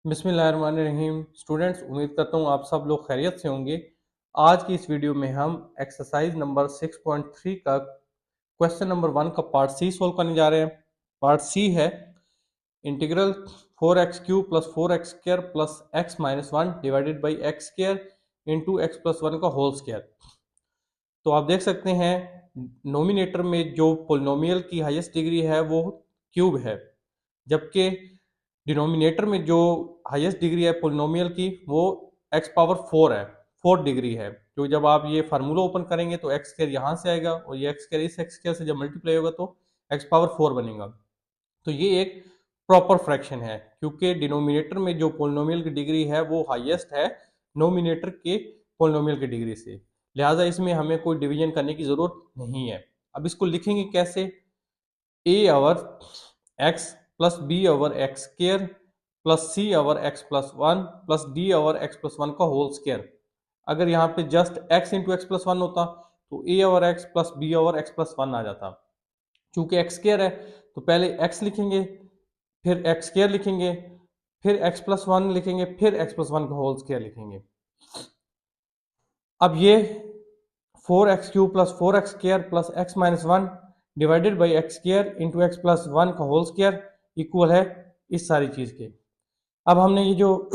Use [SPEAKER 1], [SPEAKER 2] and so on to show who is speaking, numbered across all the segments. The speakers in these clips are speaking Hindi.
[SPEAKER 1] बिस्मिल्लाहिर्रहमानिर्रहीम। स्टूडेंट्स, उम्मीद करता हूँ आप सब लोग खैरियत से होंगे। आज की इस वीडियो में हम एक्सरसाइज नंबर 6.3 का क्वेश्चन नंबर 1 का पार्ट सी सोल्व करने जा रहे हैं। पार्ट सी है integral 4x³ plus 4x² plus x minus 1 divided by x² into x plus 1 का होल स्क्वायर। तो आप देख सकते हैं नोमिनेटर में जो पोलिनोमियल की हाईएस्ट डिग्री है वो क्यूब है, जबकि डिनोमिनेटर में जो हाईएस्ट डिग्री है पोलिनोमियल की वो एक्स पावर 4 है, 4 डिग्री है। तो जब आप ये फार्मूला ओपन करेंगे तो एक्स स्क्वायर यहाँ से आएगा और ये एक्स स्क्वायर इस एक्स स्क्वायर से जब मल्टीप्लाई होगा तो एक्स पावर 4 बनेगा। तो ये एक प्रॉपर फ्रैक्शन है क्योंकि डिनोमिनेटर में जो पोलिनोमियल की डिग्री है वो हाईएस्ट है नोमिनेटर के पोलिनोमियल की डिग्री से, लिहाजा इसमें हमें कोई डिवीजन करने की जरूरत नहीं है। अब इसको लिखेंगे कैसे? A over x plus b over x square plus c over x plus 1 plus d over x plus 1 का होल स्क्वायर। अगर यहाँ पे just x into x plus 1 होता तो a over x plus b over x plus 1 आ जाता। चूंकि एक्स स्क्वायर है तो पहले x लिखेंगे, फिर एक्स स्क्वायर लिखेंगे, फिर एक्स प्लस 1 लिखेंगे, फिर एक्स प्लस 1 का होल स्क्वायर लिखेंगे। अब ये 4x³ plus 4x² plus x minus 1 divided by x square into x plus 1 का होल स्क्वायर इक्वल है इस सारी चीज के। अब हमने ये जो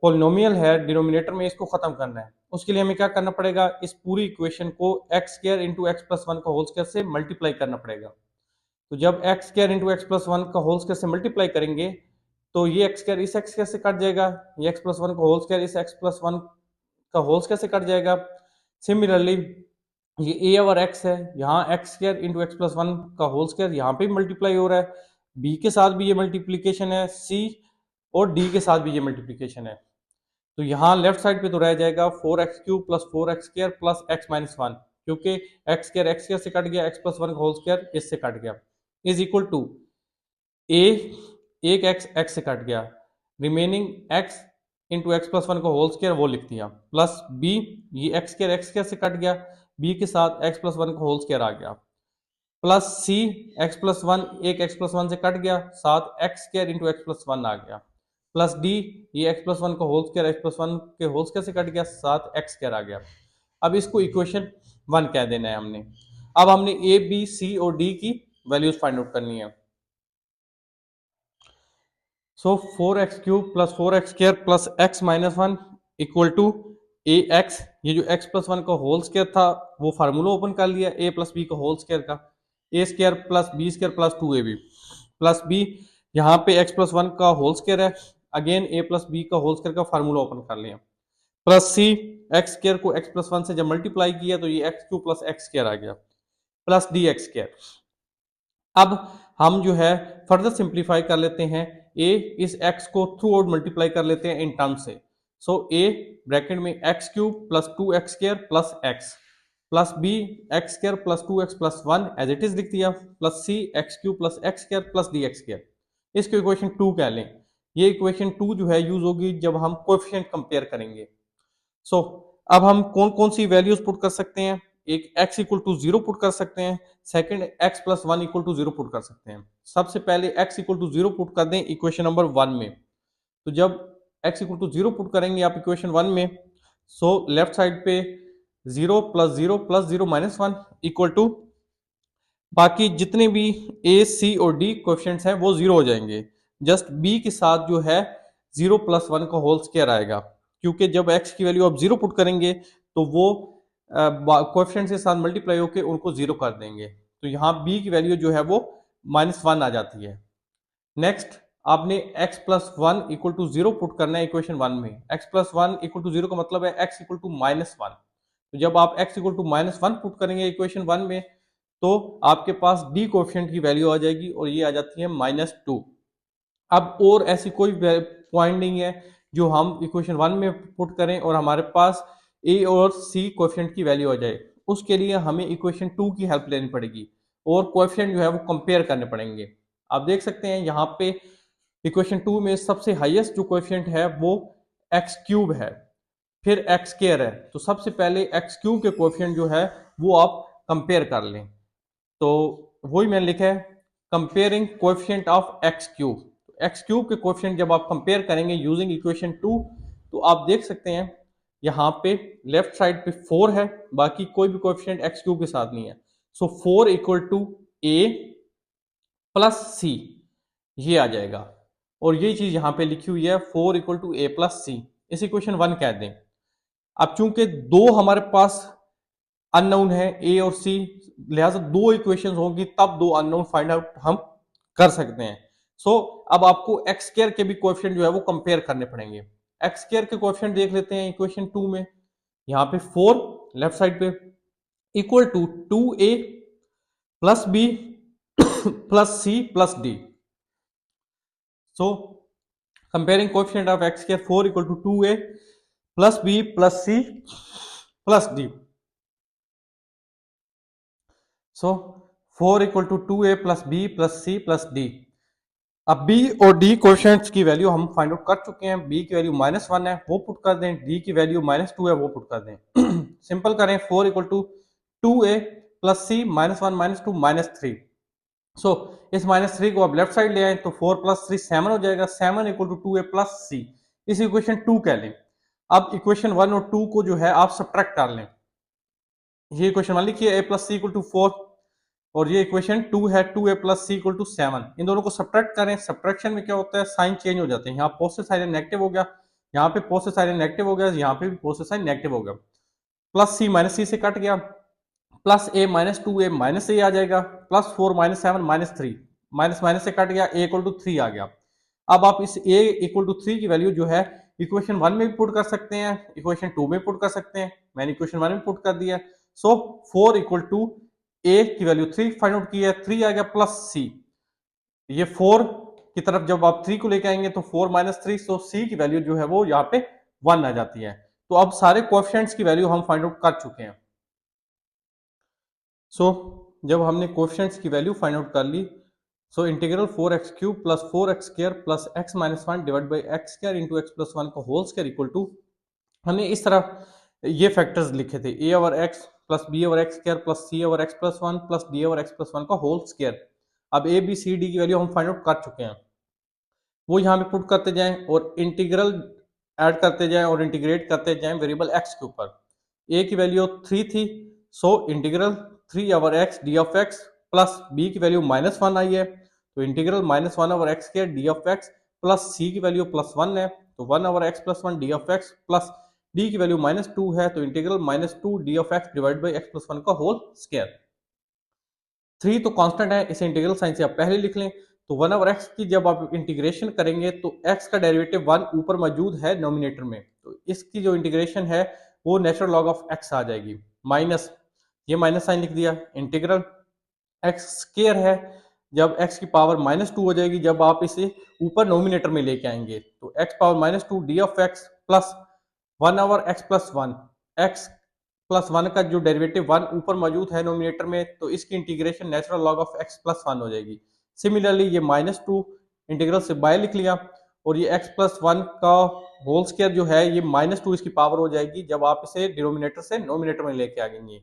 [SPEAKER 1] पोलिनोमियल है डिनोमिनेटर में इसको खत्म करना है, उसके लिए हमें क्या करना पड़ेगा? इस पूरी इक्वेशन को x square into x plus 1 का होल स्क्वायर से मल्टीप्लाई करना पड़ेगा। तो जब x square into x plus 1 का होल स्क्वायर से मल्टीप्लाई करेंगे तो ये एक्स स्क्वायर इस एक्स स्क्वायर से कट जाएगा, ये एक्स प्लस 1 का होल स्क्वायर इस एक्स प्लस 1 का होल स्क्वायर से कट जाएगा। सिमिलरली ये ए ओवर एक्स है, यहाँ x square into x plus 1 का होल स्क्वायर यहाँ पे मल्टीप्लाई हो रहा है, बी के साथ भी ये मल्टीप्लीकेशन है, सी और डी के साथ भी ये मल्टीप्लीकेशन है। तो यहाँ लेफ्ट साइड पे तो रह जाएगा 4x³ plus 4x² plus x minus 1, क्योंकि एक्स स्क्वायर से कट गया, एक्स प्लस 1 का होल स्क्वायर इससे कट गया, इज इक्वल टू ए, एक एक्स से कट गया, remaining x into x plus 1 का होल स्क्वायर वो लिख दिया, प्लस b, ये एक्स स्क्वायर से कट गया, b के साथ एक्स प्लस 1 का होल स्क्वायर आ गया, प्लस सी, एक्स प्लस 1 एक एक्स प्लस 1 से कट गया, साथ x square into x plus 1 आ गया, प्लस डी, ये एक्स प्लस 1 का होल स्क्वायर एक्स प्लस 1 के होल स्क्वायर से कट गया, साथ एक्स स्क्वायर आ गया। अब इसको इक्वेशन 1 कह देना है हमने। अब हमने ए बी सी और डी की वैल्यूज फाइंड आउट करनी है। So 4x³ plus 4x² plus x minus 1 equal to a x, ये जो x प्लस 1 का होल स्क्वायर था वो फार्मूला ओपन कर लिया a प्लस बी का होल स्क्वायर का, a square plus b square plus 2ab plus b, यहाँ पे x प्लस 1 का होल स्क्वायर है, अगेन a प्लस बी का होल स्क्वायर का फार्मूला ओपन कर लिया, प्लस सी, एक्स स्क्वायर को x प्लस 1 से जब मल्टीप्लाई किया तो ये x³ प्लस एक्स स्क्वायर आ गया, प्लस डी एक्स स्क्वायर। अब हम जो है फर्दर सिंप्लीफाई कर लेते हैं, a इस x को थ्रू आउट मल्टीप्लाई कर लेते हैं इन टर्म से। सो a ब्रैकेट में x³ plus 2x² plus x plus b x square plus 2x plus 1 as it is लिख दिया, plus c x³ plus x square plus d x square, इसको इक्वेशन 2 कह लें। ये इक्वेशन 2 जो है यूज होगी जब हम कोएफिशिएंट कंपेयर करेंगे। सो अब हम कौन कौन सी वैल्यूज पुट कर सकते हैं? एक x इक्वल टू 0 पुट कर सकते हैं, second x plus 1 equal to 0 put कर सकते हैं। सबसे पहले x इक्वल टू 0 पुट कर दें इक्वेशन नंबर 1 में। तो जब x इक्वल टू 0 पुट करेंगे आप इक्वेशन 1 में, सो लेफ्ट साइड पे 0 plus 0 plus 0 minus 1 equal to बाकी जितने भी a c और d कोएफिशिएंट्स हैं वो 0 हो जाएंगे, जस्ट b के साथ जो है 0 प्लस 1 का होल स्क्वायर आएगा, क्योंकि जब x की वैल्यू आप 0 पुट करेंगे तो वो कोएफिशिएंट्स के साथ मल्टीप्लाई होकर उनको 0 कर देंगे, तो यहाँ b की वैल्यू जो है वो -1 आ जाती है। नेक्स्ट आपने x plus 1 equal to 0 put करना है इक्वेशन 1 में, x प्लस 1 इक्वल टू 0 का मतलब है x इक्वल टू -1। तो जब आप x इक्वल टू -1 पुट करेंगे इक्वेशन 1 में तो आपके पास d कोएफिशिएंट की वैल्यू आ जाएगी और ये आ जाती है -2। अब और ऐसी कोई पॉइंट नहीं है जो हम इक्वेशन 1 में पुट करें और हमारे पास a और c कोएफिशिएंट की वैल्यू आ जाए, उसके लिए हमें इक्वेशन 2 की हेल्प लेनी पड़ेगी और कोएफिशिएंट जो है वो कंपेयर करने पड़ेंगे। आप देख सकते हैं यहाँ पे इक्वेशन 2 में सबसे हाईएस्ट जो कोएफिशिएंट है वो x³ है, फिर x² है, तो सबसे पहले x³ के कोएफिशिएंट जो है वो आप कंपेयर कर लें। तो वही मैंने लिखा है comparing coefficient of x³। X cube के कोएफिशिएंट जब आप कंपेयर करेंगे यूजिंग इक्वेशन 2, तो आप देख सकते हैं यहाँ पे लेफ्ट साइड पे 4 है, बाकी कोई भी कोएफिशिएंट एक्स क्यूब के साथ नहीं है। सो 4 इक्वल टू ए प्लस सी, ये आ जाएगा। और ये चीज यहाँ पे लिखी हुई है 4 इक्वल टू ए प्लस सी, इस इक्वेशन 1 कह दें। अब चूंकि दो हमारे पास अननोन है ए और सी, लिहाजा दो इक्वेशंस होंगी तब दो अननोन फाइंड आउट हम कर सकते हैं। सो अब आपको एक्स स्क्वायर के भी कोएफिशिएंट जो है वो कंपेयर करने पड़ेंगे। एक्स स्क्वायर के कोएफिशिएंट देख लेते हैं इक्वेशन 2 में। यहाँ पे 4 लेफ्ट साइड पे equal to 2a plus b plus c plus d. So comparing coefficient of x square 4 equal to 2a plus b plus c plus d. So 4 equal to 2a plus b plus c plus d. अब b और d कोएफिशिएंट्स की वैल्यू हम फाइंड आउट कर चुके हैं। b की वैल्यू -1 है, वो पुट कर दें। d की वैल्यू -2 है, वो पुट कर दें। सिंपल करें, 4 इक्वल टू 2a प्लस सी -1 -2 -3। सो इस -3 को आप लेफ्ट साइड ले आए तो 4 प्लस 3 7 हो जाएगा। 7 इक्वल टू 2a प्लस सी, इस इक्वेशन 2 कह लें। अब इक्वेशन 1 और 2 को जो है आप सब्ट्रैक्ट कर लें। ये इक्वेशन 1 लिखिए a plus c equal to 4, और ये इक्वेशन 2 है 2a plus c equal to 7। इन दोनों को सब्ट्रैक्ट करें। सब्ट्रैक्शन में क्या होता है, साइन चेंज हो जाते हैं। यहाँ पॉजिटिव साइन नेगेटिव हो गया, यहाँ पे पॉजिटिव साइन नेगेटिव हो गया, यहाँ पे भी पॉजिटिव साइन नेगेटिव हो गया। प्लस सी माइनस सी से कट गया, प्लस ए -2a माइनस ए आ जाएगा, प्लस 4 -7 -3, माइनस माइनस से कट गया, a इक्वल टू 3 आ गया। अब आप इस a इक्वल टू 3 की वैल्यू जो है इक्वेशन 1 में भी पुट कर सकते हैं, इक्वेशन 2 में पुट कर सकते हैं। मैंने इक्वेशन 1 में पुट कर दिया। सो 4 इक्वल टू a की वैल्यू 3 फाइंड आउट की है, 3 आ गया प्लस c। ये 4 की तरफ जब आप 3 को लेके आएंगे तो 4 -3, सो c की वैल्यू जो है वो यहाँ पे 1 आ जाती है। तो अब सारे कोएफिशिएंट्स की वैल्यू हम फाइंड आउट कर चुके हैं। सो जब हमने कोएफिशिएंट्स की वैल्यू फाइंड आउट कर ली, so integral 4x cube plus 4x square plus x minus 1 divide by x square into x plus 1 का होल स्क्वायर इक्वल टू, हमने इस तरह ये फैक्टर्स लिखे थे a over x plus b over x square plus c over x plus 1 plus d over x plus 1 का होल स्क्वायर। अब a b c d की वैल्यू हम फाइंड आउट कर चुके हैं, वो यहाँ पे पुट करते जाएं और इंटीग्रल ऐड करते जाएं और इंटीग्रेट करते जाएं वेरिएबल x के ऊपर। a की वैल्यू 3 थी, so integral 3 over x D of x plus b की वैल्यू -1 आई है, तो integral -1 over x square D of x plus c की वैल्यू +1 है, तो 1 over x plus 1 D of x plus d की वैल्यू -2 है, तो integral -2 D of x divide by x plus 1 का होल स्क्वायर। 3 तो कांस्टेंट है, इसे इंटीग्रल साइन से आप पहले लिख लें। तो 1 ओवर x की जब आप इंटीग्रेशन करेंगे तो x का डेरिवेटिव 1 ऊपर मौजूद है नोमिनेटर में, तो इसकी जो इंटीग्रेशन है वो नेचुरल लॉग ऑफ x आ जाएगी। माइनस, ये माइनस साइन लिख दिया, इंटीग्रल x स्क्वायर है, जब x की पावर -2 हो जाएगी जब आप इसे ऊपर नोमिनेटर में लेके आएंगे, तो x power -2 D of x plus 1 over x plus 1, x plus 1 का जो डेरिवेटिव 1 ऊपर मौजूद है नोमिनेटर में, तो इसकी integration natural log of x plus 1 हो जाएगी। सिमिलरली ये -2 इंटीग्रल से बाय लिख लिया, और ये x प्लस 1 का होल स्क्वायर जो है ये -2 इसकी पावर हो जाएगी जब आप इसे डिनोमिनेटर से नोमिनेटर में लेके आ गएंगे।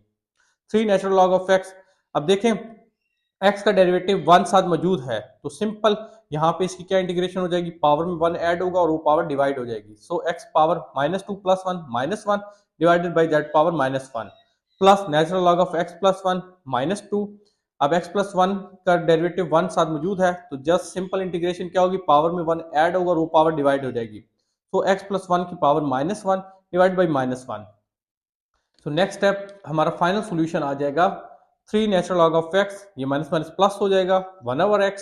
[SPEAKER 1] 3 नेचुरल लॉग ऑफ x। अब देखें x का डेरिवेटिव 1 साथ मौजूद है, तो सिंपल यहाँ पे इसकी क्या इंटीग्रेशन हो जाएगी, पावर में 1 ऐड होगा और वो पावर डिवाइड हो जाएगी। सो x power -2 plus 1 -1 divided by that power -1 plus natural log of x plus 1 -2। अब x प्लस 1 का डेरिवेटिव 1 साथ मौजूद है, तो जस्ट सिंपल इंटीग्रेशन क्या होगी, पावर में 1 ऐड होगा और वो पावर डिवाइड हो जाएगी। तो x प्लस 1 की पावर -1 डिवाइड बाई -1। तो नेक्स्ट स्टेप हमारा फाइनल सोल्यूशन आ जाएगा 3 नेचुरल लॉग ऑफ x, ये माइनस माइनस प्लस हो जाएगा 1 over x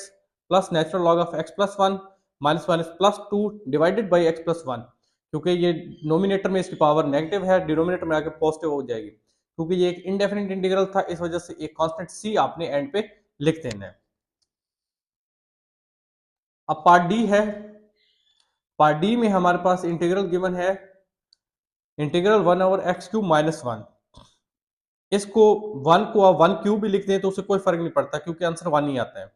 [SPEAKER 1] plus natural log of x plus 1 minus minus plus 2 divided by x plus 1। क्योंकि ये नोमिनेटर में इसकी पावर नेगेटिव है, डिनोमिनेटर में आके पॉजिटिव हो जाएगी। क्योंकि ये एक इनडेफिनिट इंटीग्रल था, इस वजह से एक कांस्टेंट c आपने एंड पे लिख देना है। अब पार्ट डी है। पार्ट डी में हमारे पास इंटीग्रल गिवन है integral 1 over x cube minus 1। इसको 1 को आप 1 क्यूब भी लिख दें तो उससे कोई फर्क नहीं पड़ता, क्योंकि आंसर 1 ही आता है।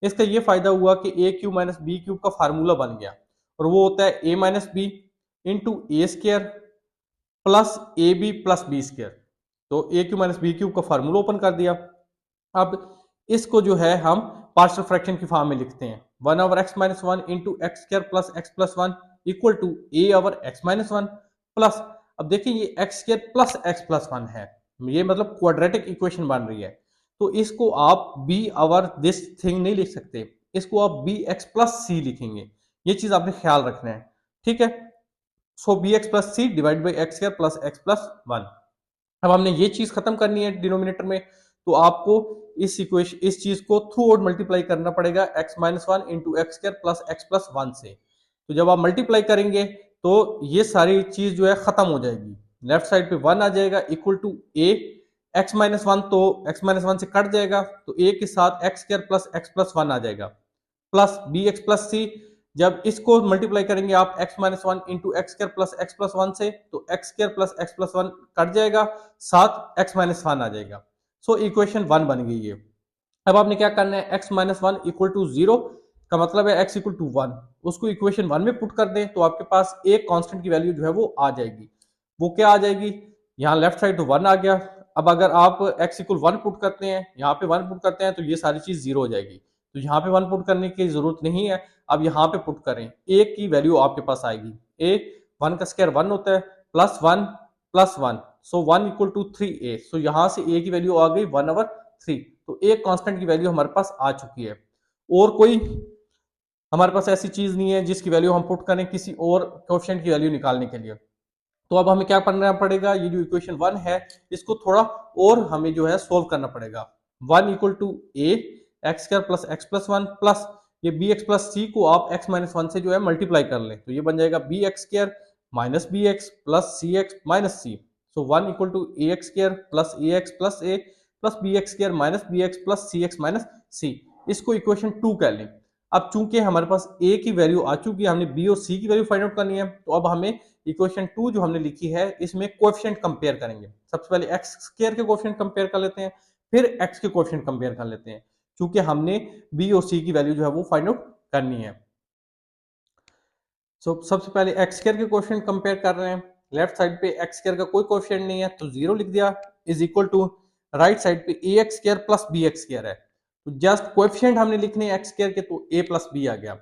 [SPEAKER 1] इसका ये फायदा हुआ कि a cube minus b cube का फार्मूला बन गया, और वो होता है a minus b into a square plus a b plus b square. तो a cube minus b cube का फार्मूला ओपन कर दिया। अब इसको जो है हम पार्शियल फ्रैक्शन की फॉर्म में लिखते हैं। 1 over x minus one into x square plus x plus one equal to a over x minus one plus, अब देखिए ये x square plus x plus one है, ये मतलब क्वाड्रेटिक इक्वेशन बन रही है, तो इसको आप बी ओवर दिस थिंग नहीं लिख सकते, इसको आप बी एक्स प्लस सी लिखेंगे, ये चीज आपने ख्याल रखना है, ठीक है। So b x plus c divide by x square plus x plus one. अब हमने ये चीज खत्म करनी है डिनोमिनेटर में, तो आपको इस चीज को थ्रू आउट मल्टीप्लाई करना पड़ेगा x minus one into x square plus x plus one से। तो जब आप मल्टीप्लाई करेंगे तो ये सारी चीज जो है खत्म हो जाएगी, लेफ्ट साइड पे वन आ जाएगा equal to a x minus one, तो एक्स माइनस वन से कट जाएगा, तो ए के साथ x square plus x plus one आ जाएगा, plus b x plus c. जब इसको मल्टीप्लाई करेंगे आप x minus one into x square plus x plus one से, तो x square plus x plus one cut जाएगा, साथ एक्स माइनस वन आ जाएगा। सो इक्वेशन वन बन गई है। अब आपने क्या करना है, x minus one equal to zero का मतलब है एक्स इक्वल टू वन, उसको इक्वेशन वन में पुट कर दें तो आपके पास एक कांस्टेंट की वैल्यू जो है वो आ जाएगी। वो क्या आ जाएगी, यहाँ लेफ्ट साइड तो वन आ गया। अब अगर आप एक्स इक्वल वन पुट करते हैं, यहाँ पे वन पुट करते हैं, तो ये सारी चीज जीरो हो जाएगी, तो यहाँ पे वन पुट करने की जरूरत नहीं है। अब यहाँ पे पुट करें, ए की वैल्यू आपके पास आएगी, ए वन का स्क्वायर वन होता है, plus one, so one equal to three a, so यहाँ से ए की वैल्यू आ गई वन ओवर थ्री, तो एक कांस्टेंट की वैल्यू हमारे पास आ चुकी है। और कोई हमारे पास ऐसी चीज नहीं है जिसकी वैल्यू हम पुट करें किसी और कोएफिशिएंट की वैल्यू निकालने के लिए। तो अब हमें क्या करना पड़ेगा, ये जो इक्वेशन वन है इसको थोड़ा और हमें जो है सोल्व करना पड़ेगा। One equal to a x square plus x plus one plus ये बी एक्स प्लस सी को आप एक्स माइनस वन से जो है मल्टीप्लाई कर लें, तो ये बन जाएगा b x square minus b x plus c x minus c. So one equal to a x square plus a x plus a plus b x square minus b x plus c x minus c. इसको इक्वेशन टू कह लें। अब चूंकि हमारे पास ए की वैल्यू आ चुकी है, हमने बी और सी की वैल्यू फाइंड आउट करनी है, तो अब हमें इक्वेशन टू जो हमने लिखी है इसमें कोएफिशिएंट कंपेयर करेंगे। सबसे पहले एक्स स्क्वायर के कोएफिशिएंट कंपेयर कर लेते हैं, फिर एक्स के कोएफिशिएंट कंपेयर कर लेते हैं, क्योंकि हमने बी और सी की वैल्यू जो है वो फाइंड आउट करनी है। सबसे पहले एक्स स्क्वायर के कोएफिशिएंट कंपेयर कर रहे हैं, लेफ्ट साइड पे एक्स स्क्वायर का कोई कोएफिशिएंट नहीं है तो जीरो लिख दिया, is equal to right side पे a x square plus b x square है, तो जस्ट कोएफिशिएंट हमने लिखने हैं एक्स स्क्वायर के, तो ए प्लस बी आ गया,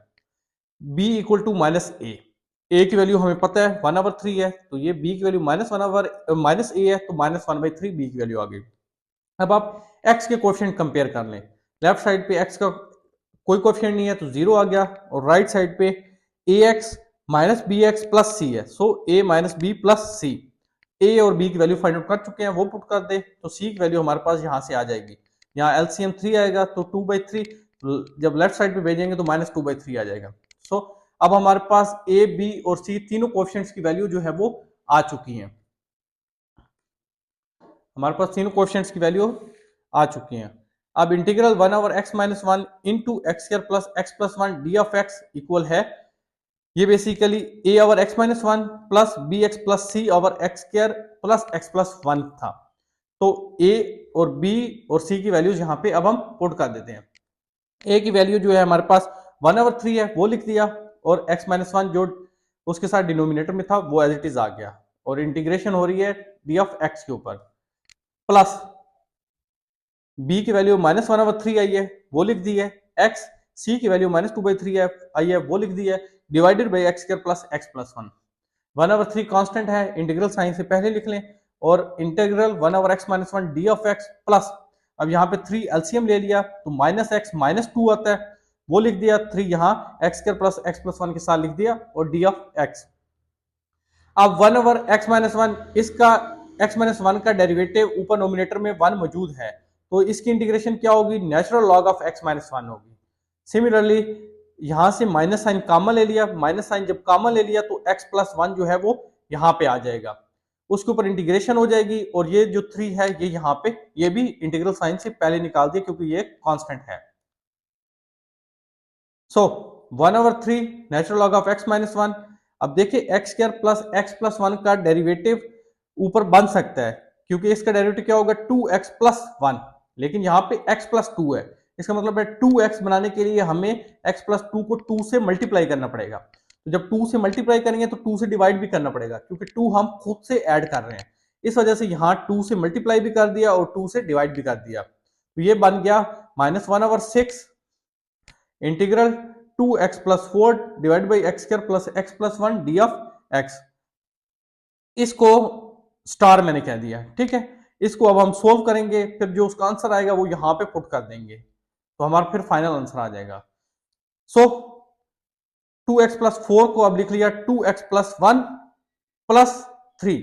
[SPEAKER 1] बी इक्वल टू माइनस ए की वैल्यू हमें पता है वन ओवर थ्री है, तो ये बी की value minus one over minus a है, तो minus one by three b की वैल्यू आ गई। अब आप एक्स के कोएफिशिएंट कंपेयर कर लें, लेफ्ट साइड पे एक्स का कोई कोएफिशिएंट नहीं है तो जीरो आ गया, और राइट साइड पे a x minus b x plus c है, so a minus b plus c. A और बी की वैल्यू फाइंड आउट कर चुके हैं, वो पुट कर दे तो सी की वैल्यू हमारे पास यहाँ से आ जाएगी, यहाँ एलसीएम थ्री आएगा, तो टू बाई थ्री जब लेफ्ट साइड पे भेजेंगे तो माइनस टू बाई थ्री आ जाएगा। सो अब हमारे पास ए बी और सी तीनों कोएफिशिएंट्स की वैल्यू जो है वो आ चुकी है, हमारे पास तीनों कोएफिशिएंट्स की वैल्यू आ चुकी हैं। अब integral one over x minus one into x square plus x plus one d of x equal है, ये basically a over x minus one plus b x plus c over x square plus x plus one था, तो ए और बी और सी की वैल्यूज यहाँ पे अब हम पुट कर देते हैं। ए की वैल्यू जो है हमारे पास वन ओवर थ्री है वो लिख दिया, और एक्स माइनस वन जो उसके साथ डिनोमिनेटर में था वो एज इट इज आ गया, और इंटीग्रेशन हो रही है डी ऑफ एक्स के ऊपर, प्लस बी की value minus one over three आई है वो लिख दी है, एक्स सी की value minus two by three आई है वो लिख दी है, divided by x square plus x plus one. One over three constant है, इंटीग्रल साइन से पहले लिख लें, और integral one over x minus one d of x plus, अब यहाँ पे थ्री एलसीएम ले लिया तो माइनस एक्स माइनस टू आता है वो लिख दिया, थ्री यहाँ x square plus x plus one के साथ लिख दिया, और डी ऑफ एक्स। अब one over x minus one, इसका एक्स माइनस वन का डेरिवेटिव ऊपर नोमिनेटर में वन मौजूद है, तो इसकी इंटीग्रेशन क्या होगी, natural log of x minus one होगी। सिमिलरली यहां से माइनस साइन कॉमन ले लिया, माइनस साइन जब कॉमन ले लिया तो एक्स प्लस वन जो है वो यहाँ पे आ जाएगा, उसके ऊपर इंटीग्रेशन हो जाएगी, और ये जो थ्री है ये यहाँ पे, ये भी इंटीग्रल साइन से पहले निकाल दिया क्योंकि ये कांस्टेंट है। So one over three natural log of x minus one. अब देखिए x square plus x plus one का डेरिवेटिव ऊपर बन सकता है, क्योंकि इसका डेरिवेटिव क्या होगा, टू एक्स प्लस वन, लेकिन यहाँ पे एक्स प्लस टू है, इसका मतलब है टू एक्स बनाने के लिए हमें एक्स प्लस टू को टू से मल्टीप्लाई करना पड़ेगा, तो जब टू से मल्टीप्लाई करेंगे तो टू से डिवाइड भी करना पड़ेगा, क्योंकि टू हम खुद से ऐड कर रहे हैं, इस वजह से यहाँ टू से मल्टीप्लाई भी कर दिया और टू से डिवाइड भी कर दिया, तो ये बन गया minus one over six integral 2x plus 4 divide by x square plus x plus 1 D of x. इसको स्टार मैंने कह दिया, ठीक है। इसको अब हम सोल्व करेंगे, फिर जो उसका आंसर आएगा वो यहां पे पुट कर देंगे, तो हमारा फिर फाइनल आंसर आ जाएगा। सो 2x प्लस 4 को अब लिख लिया 2x प्लस 1 प्लस 3,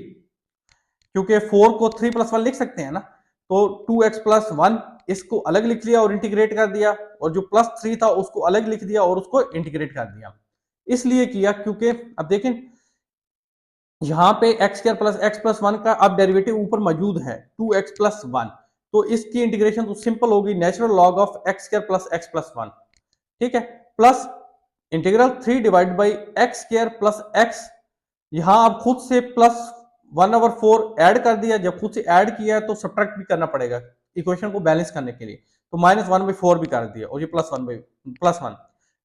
[SPEAKER 1] क्योंकि 4 को 3 प्लस 1 लिख सकते हैं ना, तो 2x प्लस 1 इसको अलग लिख लिया और इंटीग्रेट कर दिया, और जो प्लस 3 था उसको अलग लिख दिया और उसको इंटीग्रेट कर दिया। इसलिए किया क्योंकि अब देखें यहां पे x square plus x plus 1 का अब डेरिवेटिव ऊपर मौजूद है 2x प्लस 1, तो इसकी इंटीग्रेशन तो सिंपल होगी, natural log of x square plus x plus 1, ठीक है, plus integral 3 divide by x square plus x. यहां आप खुद से प्लस 1/4 ऐड कर दिया, जब खुद से ऐड किया तो सब्ट्रैक्ट भी करना पड़ेगा इक्वेशन को बैलेंस करने के लिए, तो -1/4 भी कर दिया, और ये प्लस 1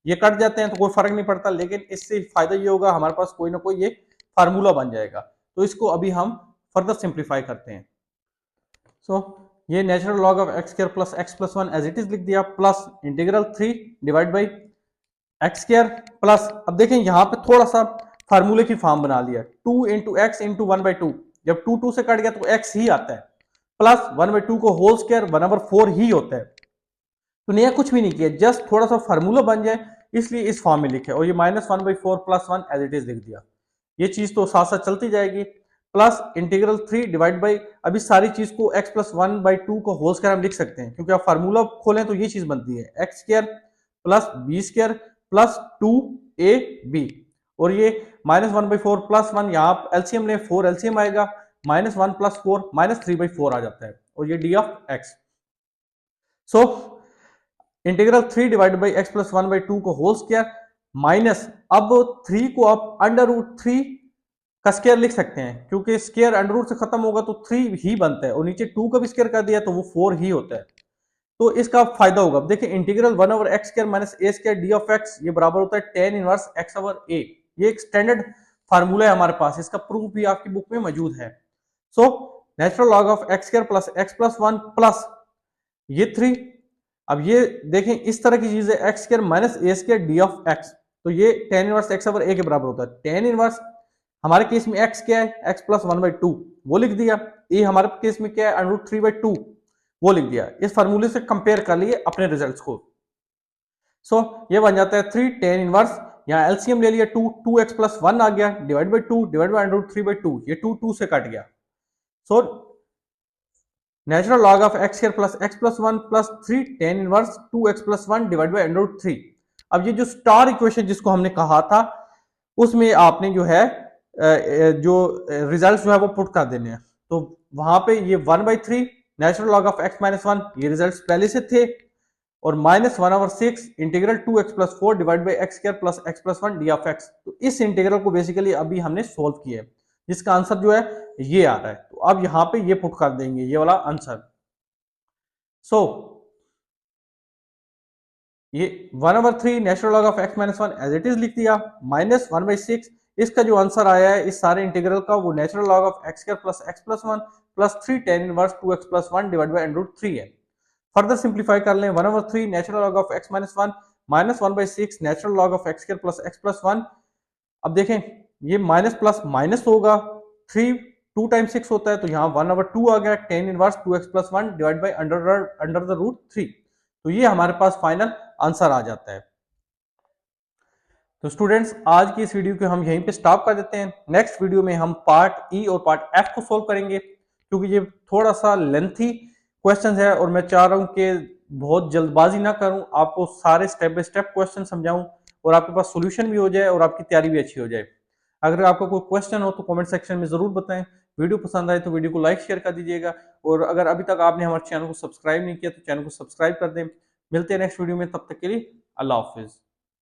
[SPEAKER 1] ये कट जाते हैं तो कोई फर्क नहीं पड़ता, लेकिन इससे फायदा ये होगा हमारे पास कोई ना कोई ये फार्मूला बन जाएगा। तो इसको अभी हम फर्दर सिंप्लीफाई करते हैं। सो ये natural log of x square plus x plus 1 as it is लिख दिया, plus integral 3 divide by x square plus, अब देखें यहां पे थोड़ा सा फार्मूले की फॉर्म बना लिया, 2 इंटू एक्स इंटू 1/2, जब 2 से कट गया तो x ही आता है, प्लस 1/2 को होल स्क्वायर 1/4 ही होता है। तो नया कुछ भी नहीं किया, जस्ट थोड़ा सा फार्मूला बन जाए इसलिए इस फॉर्म में लिखे, और ये -1/4 प्लस 1 एज इट इज लिख दिया। ये चीज तो साथ साथ चलती जाएगी, प्लस इंटीग्रल 3 डिवाइड बाई, अभी सारी चीज को x प्लस 1/2 को होल स्क्वायर हम लिख सकते हैं, क्योंकि आप फार्मूला खोलें तो ये चीज बनती है x square plus b square plus 2ab, और ये -1/4 प्लस 1, यहाँ एलसीएम लें 4 एलसीएम आएगा, -1 प्लस 4 -3/4 आ जाता है, और ये D of x. So integral 3 divide by x plus 1/2 को होल स्क्वायर माइनस, अब 3 को आप √3 का स्क्वायर लिख सकते हैं, क्योंकि स्क्वायर अंडर से खत्म होगा तो 3 ही बनता है, और नीचे 2 का भी स्क्वायर कर दिया तो वो 4 ही होता है, तो इसका फायदा होगा। अब देखिए integral 1/x square minus a square D of x ये बराबर होता है tan इनवर्स x/a। ये एक स्टैंडर्ड फार्मूला है हमारे पास, इसका प्रूफ भी आपकी बुक में मौजूद है। So natural log of x square plus x plus 1 plus ये 3, अब ये देखें इस तरह की चीज है x square minus a square D of x, तो ये tan इनवर्स x/a के बराबर होता है। tan इनवर्स हमारे केस में x क्या है, x प्लस 1/2 वो लिख दिया, a हमारे केस में क्या है √3/2 वो लिख दिया। इस फार्मूले से कंपेयर कर लिए अपने रिजल्ट्स को। सो ये बन जाता है 3 tan इनवर्स, यहाँ एलसीएम ले लिया 2x प्लस 1 आ गया डिवाइड बाई 2 डिवाइड बाई √3/2, ये 2 से कट गया। So natural log of x square plus x plus 1 plus 3 tan inverse 2x plus 1 divide by √3। अब ये जो स्टार इक्वेशन जिसको हमने कहा था उसमें आपने जो है जो रिजल्ट जो है वो पुट कर देने हैं, तो वहां पे ये 1/3 natural log of x minus 1 ये रिजल्ट्स पहले से थे, और -1/6 integral 2x plus 4 divide by x square plus x plus 1 D of x। तो इस इंटीग्रल को बेसिकली अभी हमने सोल्व किया है, जिसका आंसर जो है ये आ रहा है, तो अब यहाँ पे ये पुट कर देंगे ये वाला आंसर। सो ये 1/3 natural log of x minus 1 as it is लिख दिया, -1/6 इसका जो आंसर आया है इस सारे इंटीग्रल का वो natural log of x square plus x plus 1 plus 3 tan inverse 2x plus 1 divide by √3 है। फर्दर सिंप्लीफाई कर लें, 1/3 natural log of x minus 1 -1/6 natural log of x square plus x plus 1। अब देखें ये माइनस प्लस माइनस होगा, 3 2 टाइम्स 6 होता है, तो यहाँ 1/2 आ गया tan inverse 2x plus 1 divide by under the root 3, तो ये हमारे पास फाइनल आंसर आ जाता है। तो स्टूडेंट्स आज की इस वीडियो को हम यहीं पे स्टॉप कर देते हैं, नेक्स्ट वीडियो में हम पार्ट ई और पार्ट एफ को सोल्व करेंगे, क्योंकि ये थोड़ा सा लेंथी क्वेश्चन है और मैं चाह रहा हूं कि बहुत जल्दबाजी ना करूं, आपको सारे स्टेप बाय स्टेप क्वेश्चन समझाऊं और आपके पास सोल्यूशन भी हो जाए और आपकी तैयारी भी अच्छी हो जाए। अगर आपका कोई क्वेश्चन हो तो कमेंट सेक्शन में जरूर बताएं, वीडियो पसंद आए तो वीडियो को लाइक शेयर कर दीजिएगा, और अगर अभी तक आपने हमारे चैनल को सब्सक्राइब नहीं किया तो चैनल को सब्सक्राइब कर दें। मिलते हैं नेक्स्ट वीडियो में, तब तक के लिए अल्लाह हाफिज।